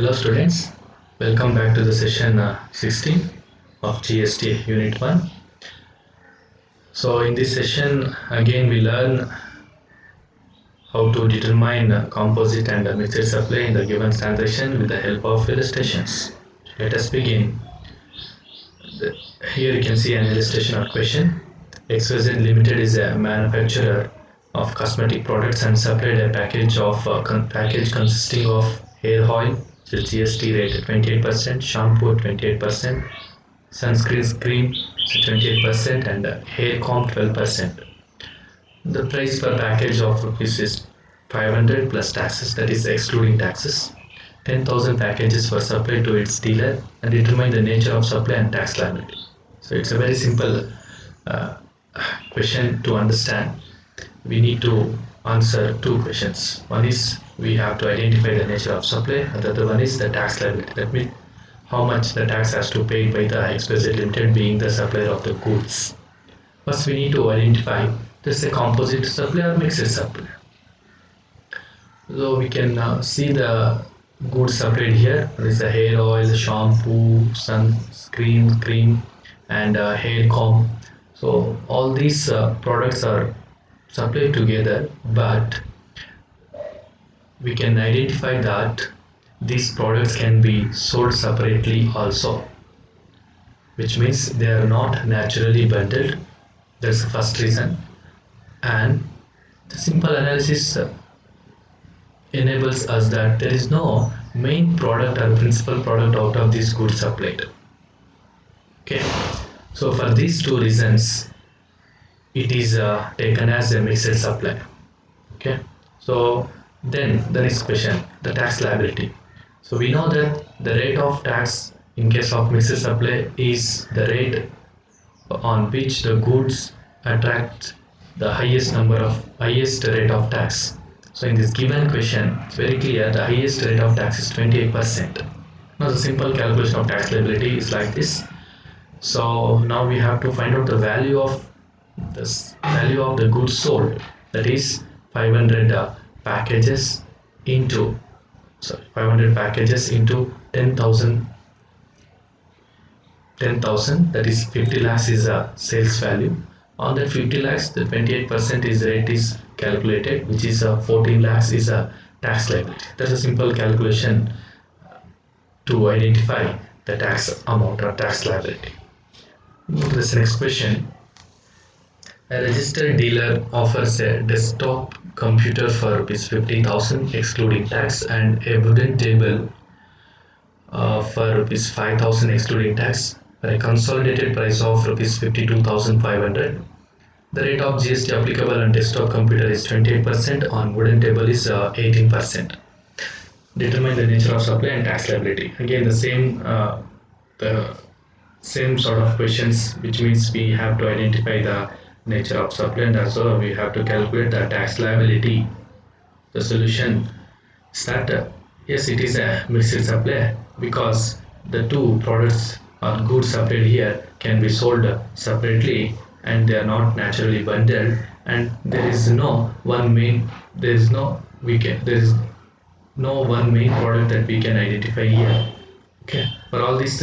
Hello students, welcome back to the session 16 of GST Unit 1. So in this session again we learn how to determine composite and mixed supply in the given transaction with the help of illustrations. Let us begin. Here you can see an illustration or question. XYZ Limited is a manufacturer of cosmetic products and supplied a package consisting of hair oil, GST rate 28%, shampoo 28%, sunscreen cream 28%, and hair comb 12%. The price per package of rupees is 500 plus taxes, that is excluding taxes. 10,000 packages were supplied to its dealer and determine the nature of supply and tax liability. So it's a very simple uh, question to understand. We need to answer two questions. One is we have to identify the nature of supply, and the other one is the tax liability. That means how much the tax has to pay by the Gst Limited being the supplier of the goods. First we need to identify this is a composite supply or mixed supply. So we can see the goods supplied here. There is the hair oil, shampoo, sunscreen, cream, and hair comb. So all these products are supplied together, but we can identify that these products can be sold separately also, which means they are not naturally bundled. That's the first reason. And the simple analysis enables us that there is no main product or principal product out of these goods supplied. Okay, so for these two reasons it is taken as a mixed supply. Okay, so then the next question, the tax liability. So we know that the rate of tax in case of mixed supply is the rate on which the goods attract the highest rate of tax. So in this given question, it's very clear the highest rate of tax is 28%. Now the simple calculation of tax liability is like this. So now we have to find out the value of the goods sold, that is 500 packages into 500 packages into 10,000, that is 50 lakhs is a sales value. On that 50 lakhs the 28% is rate is calculated, which is 14 lakhs is a tax liability. That's a simple calculation to identify the tax amount or tax liability. Move to this next question. A registered dealer offers a desktop computer for rupees 50,000 excluding tax and a wooden table for rupees 5,000 excluding tax for a consolidated price of rupees 52,500. The rate of GST applicable on desktop computer is 28%, on wooden table is 18%. Determine the nature of supply and tax liability. Again the same sort of questions, which means we have to identify the nature of supply and also we have to calculate the tax liability. The solution is that yes, it is a mixed supply because the two products or goods supplied here can be sold separately and they are not naturally bundled, and there is no one main product that we can identify here. Okay, for all these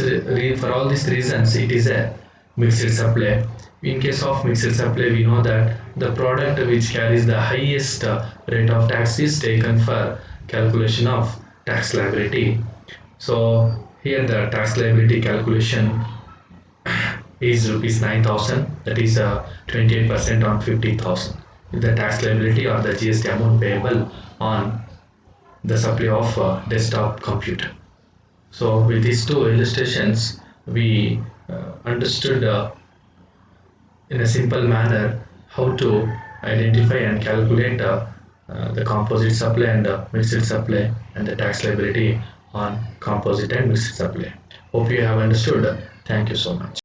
reasons it is a mixed supply. In case of mixed supply, we know that the product which carries the highest rate of tax is taken for calculation of tax liability. So here the tax liability calculation is rupees 9,000, that is 28% on 50,000. The tax liability or the GST amount payable on the supply of desktop computer. So with these two illustrations we understood in a simple manner how to identify and calculate the composite supply and mixed supply and the tax liability on composite and mixed supply. Hope you have understood. Thank you so much.